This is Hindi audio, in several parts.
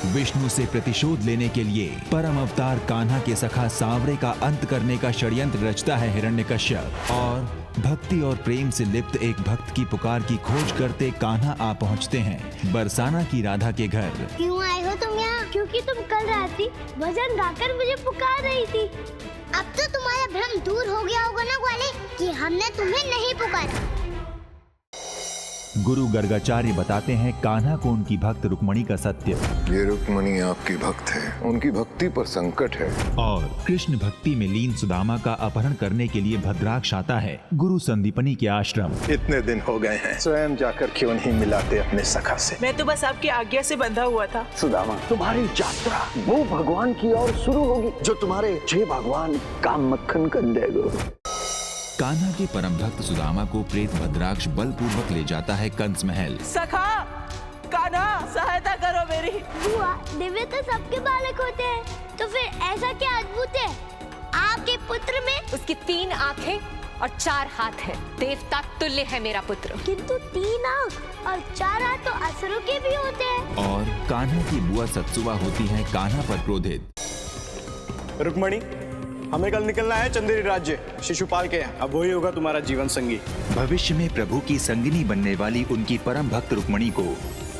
विष्णु से प्रतिशोध लेने के लिए परम अवतार कान्हा के सखा सांवरे का अंत करने का षड्यंत्र रचता है हिरण्यकश्यप और भक्ति और प्रेम से लिप्त एक भक्त की पुकार की खोज करते कान्हा आ पहुंचते हैं बरसाना की राधा के घर। क्यों आए हो तुम यहाँ? क्योंकि तुम कल रात्रि भजन गाकर मुझे पुकार रही थी। अब तो तुम्हारा भ्रम दूर हो गया होगा ना ग्वाले कि हमने तुम्हें नहीं पुकारा। गुरु गर्गाचार्य बताते हैं कान्हा को उनकी भक्त रुक्मणी का सत्य। ये रुक्मणी आपकी भक्त है, उनकी भक्ति पर संकट है। और कृष्ण भक्ति में लीन सुदामा का अपहरण करने के लिए भद्राक्ष आता है गुरु संदीपनी के आश्रम। इतने दिन हो गए हैं, स्वयं जाकर क्यों नहीं मिलाते अपने सखा से? मैं तो बस आपकी आज्ञा से बंधा हुआ था। सुदामा, तुम्हारी यात्रा वो भगवान की ओर शुरू होगी जो तुम्हारे 6 भगवान काम मक्खन कर देगा। कान्हा के परम भक्त सुदामा को प्रेत भद्राक्ष बलपूर्वक ले जाता है कंस महल। सखा, कान्हा, सहायता करो मेरी। बुआ, दिव्य तो सबके बालक होते हैं, तो फिर ऐसा क्या अद्भुत है आपके पुत्र में? उसकी 3 आंखें और 4 हाथ है। देवता तुल्य है मेरा पुत्र। किंतु 3 आँख और 4 हाथ तो असुरों के भी होते हैं। और कान्हा की बुआ सत्सुवा होती है कान्हा पर क्रोधित। रुक्मणी, हमें कल निकलना है चंदेरी राज्य शिशुपाल के यहाँ। अब वही होगा तुम्हारा जीवन संगी। भविष्य में प्रभु की संगिनी बनने वाली उनकी परम भक्त रुक्मणी को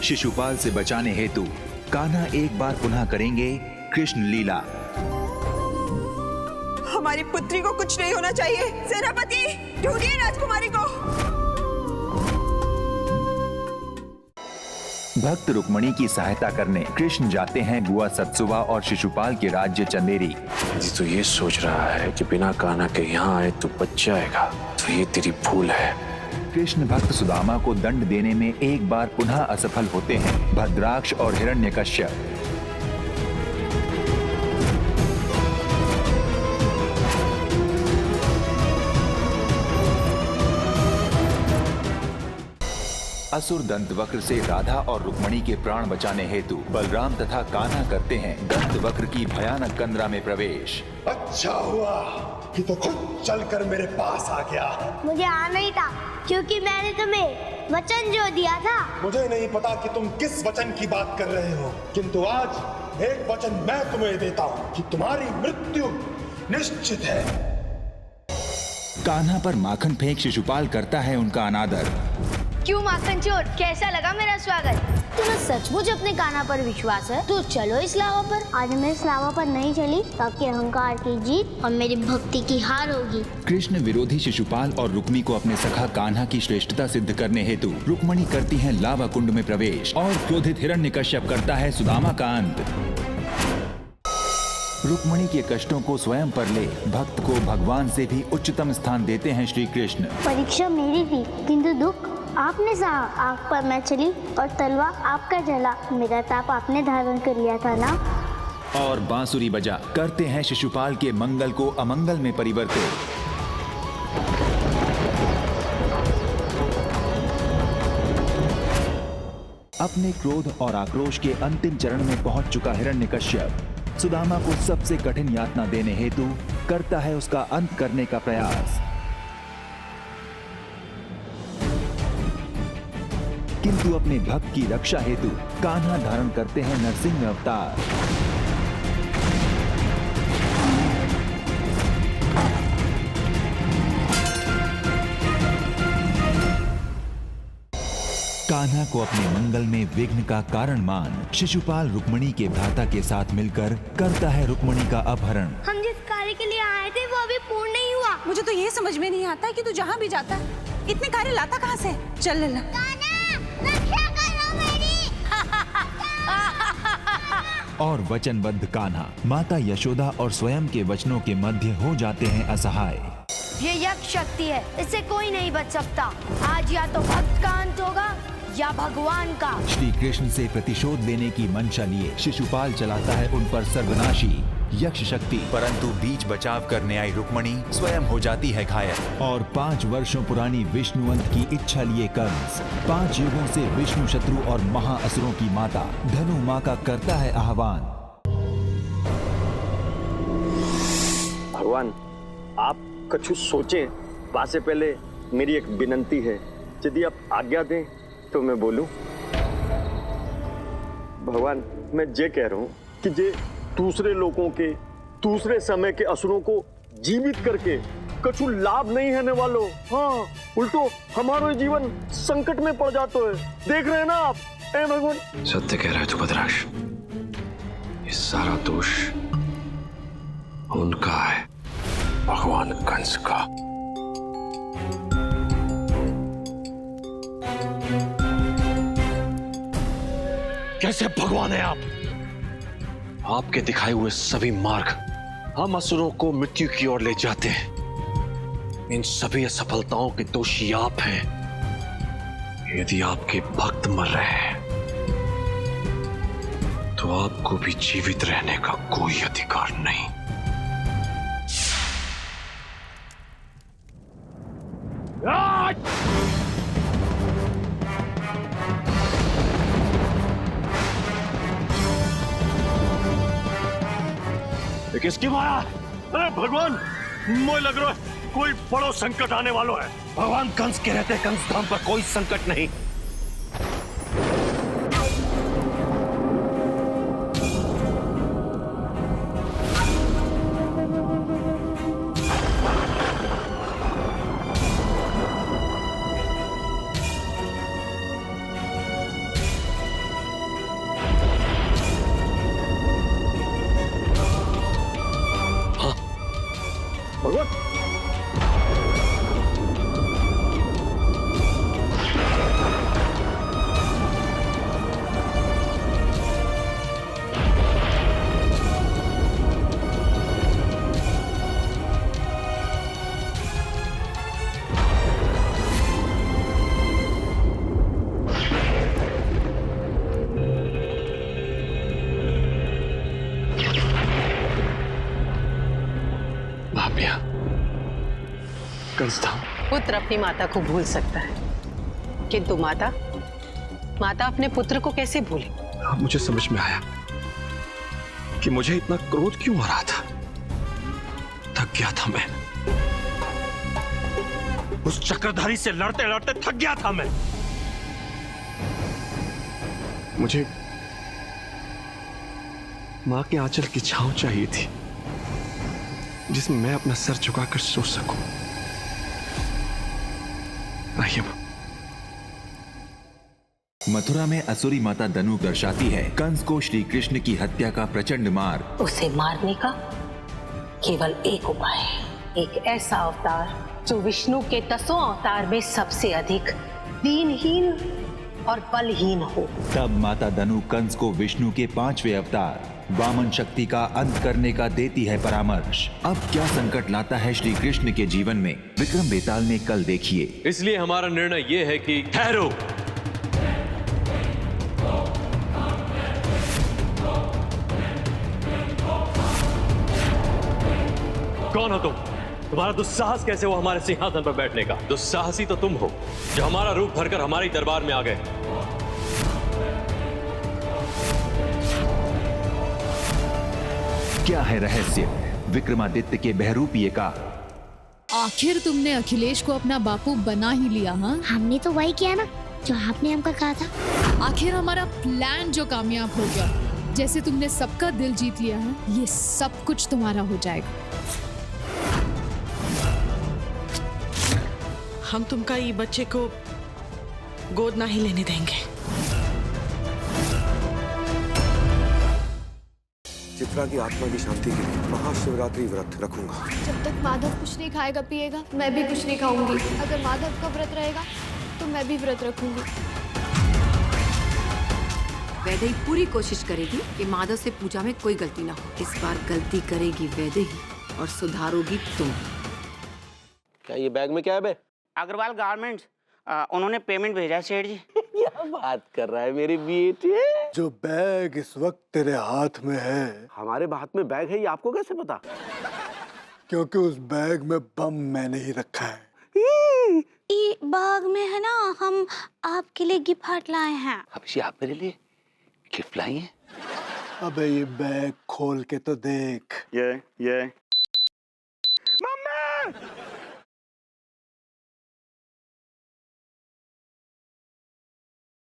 शिशुपाल से बचाने हेतु कान्हा एक बार पुनः करेंगे कृष्ण लीला। हमारी पुत्री को कुछ नहीं होना चाहिए। सेनापति, ढूंढिए राजकुमारी को। भक्त रुक्मणी की सहायता करने कृष्ण जाते हैं बुआ सत्सुवा और शिशुपाल के राज्य चंदेरी। यदि तो ये सोच रहा है कि बिना कान्हा के यहाँ आए तो बच जाएगा, तो ये तेरी भूल है। कृष्ण भक्त सुदामा को दंड देने में एक बार पुनः असफल होते हैं भद्राक्ष और हिरण्यकश्यप। असुर दंतवक्र से राधा और रुक्मणी के प्राण बचाने हेतु बलराम तथा कान्हा करते हैं दंतवक्र की भयानक कंदरा में प्रवेश। अच्छा हुआ कि तो खुद चलकर मेरे पास आ गया। मुझे आना ही था क्योंकि मैंने तुम्हें वचन जो दिया था। मुझे नहीं पता कि तुम किस वचन की बात कर रहे हो, किंतु आज एक वचन मैं तुम्हें देता हूँ कि तुम्हारी मृत्यु निश्चित है। कान्हा पर माखन फेंक शिशुपाल करता है उनका अनादर। क्यों माखन चोर, कैसा लगा मेरा स्वागत? तुम्हें सचमुच अपने कान्हा पर विश्वास है तो चलो इस लावा पर। आज मैं इस लावा पर नहीं चली ताकि अहंकार की जीत और मेरी भक्ति की हार होगी। कृष्ण विरोधी शिशुपाल और रुक्मी को अपने सखा कान्हा की श्रेष्ठता सिद्ध करने हेतु रुक्मणी करती है लावा कुंड में प्रवेश और क्रोधित हिरण्यकश्यप करता है सुदामा का अंत। रुक्मणी के कष्टों को स्वयं पर ले भक्त को भगवान से भी उच्चतम स्थान देते हैं श्री कृष्ण। परीक्षा मेरी थी किंतु दुख आपने सहा। आग पर मैं चली और तलवा आपका जला। मेरा ताप आपने धारण कर लिया था ना। और बांसुरी बजा करते हैं शिशुपाल के मंगल को अमंगल में परिवर्तित। अपने क्रोध और आक्रोश के अंतिम चरण में पहुंच चुका हिरण्यकश्यप सुदामा को सबसे कठिन यातना देने हेतु करता है उसका अंत करने का प्रयास। किंतु अपने भक्त की रक्षा हेतु कान्हा धारण करते हैं नरसिंह अवतार। कान्हा को अपने मंगल में विघ्न का कारण मान शिशुपाल रुक्मणी के भ्राता के साथ मिलकर करता है रुक्मणी का अपहरण। हम जिस कार्य के लिए आए थे वो अभी पूर्ण नहीं हुआ। मुझे तो ये समझ में नहीं आता कि तू जहाँ भी जाता है इतने कार्य लाता कहाँ से? चल लल्ला। रक्षा करो मेरी। और वचनबद्ध कान्हा माता यशोदा और स्वयं के वचनों के मध्य हो जाते हैं असहाय। ये यक्ष शक्ति है, इससे कोई नहीं बच सकता। आज या तो भक्त का अंत होगा या भगवान का। श्री कृष्ण से प्रतिशोध लेने की मंशा लिए शिशुपाल चलाता है उन पर सर्वनाशी यक्ष शक्ति, परंतु बीच बचाव करने आई रुक्मणी स्वयं हो जाती है घायल। और 5 वर्षों पुरानी विष्णुवंत की इच्छा लिए कंस 5 युगों से विष्णु शत्रु और महाअसुरों की माता धनु माँ का करता है आह्वान। भगवान, आप कछु सोचें, वासे पहले मेरी एक विनंती है। यदि आप आज्ञा दें तो मैं बोलूं। भगवान मैं ये कह रहा हूँ कि जे दूसरे लोगों के दूसरे समय के असुरों को जीवित करके कछु लाभ नहीं है वालों। हाँ उल्टो हमारो जीवन संकट में पड़ जाता है। देख रहे हैं ना आप। ए भगवान सत्य कह रहा है तू बदराश, ये सारा दोष उनका है, भगवान कंस का। कैसे भगवान है आप? आपके दिखाए हुए सभी मार्ग हम असुरों को मृत्यु की ओर ले जाते हैं। इन सभी असफलताओं के दोषी आप हैं। यदि आपके भक्त मर रहे हैं तो आपको भी जीवित रहने का कोई अधिकार नहीं। किसकी माया? अरे भगवान मुझे लग रहा है कोई बड़ो संकट आने वाला है। भगवान कंस के रहते कंस धाम पर कोई संकट नहीं। भगवान भाभिया कंस धाम। पुत्र अपनी माता को भूल सकता है, किंतु माता अपने पुत्र को कैसे भूले? अब मुझे समझ में आया कि मुझे इतना क्रोध क्यों आ रहा था। थक गया था मैं, उस चक्रधारी से लड़ते लड़ते थक गया था मैं। मुझे मां के आंचल की छांव चाहिए थी जिसमें मैं अपना सर झुकाकर सो सकूं। आइए मथुरा में असुरी माता दनु दर्शाती है कंस को श्री कृष्ण की हत्या का प्रचंड मार। उसे मारने का केवल एक उपाय है, एक ऐसा अवतार जो विष्णु के 10 अवतार में सबसे अधिक दीनहीन और बलहीन हो। तब माता दनु कंस को विष्णु के 5वें अवतार वामन शक्ति का अंत करने का देती है परामर्श। अब क्या संकट लाता है श्री कृष्ण के जीवन में, विक्रम बेताल में कल देखिए। इसलिए हमारा निर्णय यह है कि ठहरो। कौन हो तुम? तुम्हारा दुस्साहस कैसे हुआ हमारे सिंहासन पर बैठने का? दुस्साहसी तो तुम हो जो हमारा रूप धरकर हमारे दरबार में आ गए। क्या है रहस्य विक्रमादित्य के बहरूपीय का? आखिर तुमने अखिलेश को अपना बापू बना ही लिया। हाँ, हमने तो वही किया ना जो आपने हमको कहा था। आखिर हमारा प्लान जो कामयाब हो गया, जैसे तुमने सबका दिल जीत लिया है, ये सब कुछ तुम्हारा हो जाएगा। हम तुमका ये बच्चे को गोद ना ही लेने देंगे। चित्रा की आत्मा की शांति के लिए महाशिवरात्रि व्रत रखूंगा। जब तक माधव कुछ नहीं खाएगा पिएगा, मैं भी कुछ नहीं खाऊंगी। अगर माधव का व्रत रहेगा तो मैं भी व्रत रखूंगी। वैदेही पूरी कोशिश करेगी कि माधव से पूजा में कोई गलती ना हो। इस बार गलती करेगी वैदेही और सुधारोगी तुम। क्या ये बैग में क्या है बे? अग्रवाल गारमेंट्स, उन्होंने पेमेंट भेजा है सेठ जी। क्या बात कर रहा है मेरे बेटे? जो बैग इस वक्त तेरे हाथ में है, हमारे हाथ में बैग है ये आपको कैसे पता? क्योंकि उस बैग में बम मैंने ही रखा है। ये बैग में है ना, हम आपके लिए गिफ्ट लाए हैं। हबशी आप मेरे लिए गिफ्ट लाई हैं? अबे ये बैग खोल के तो देख। ये मम्मी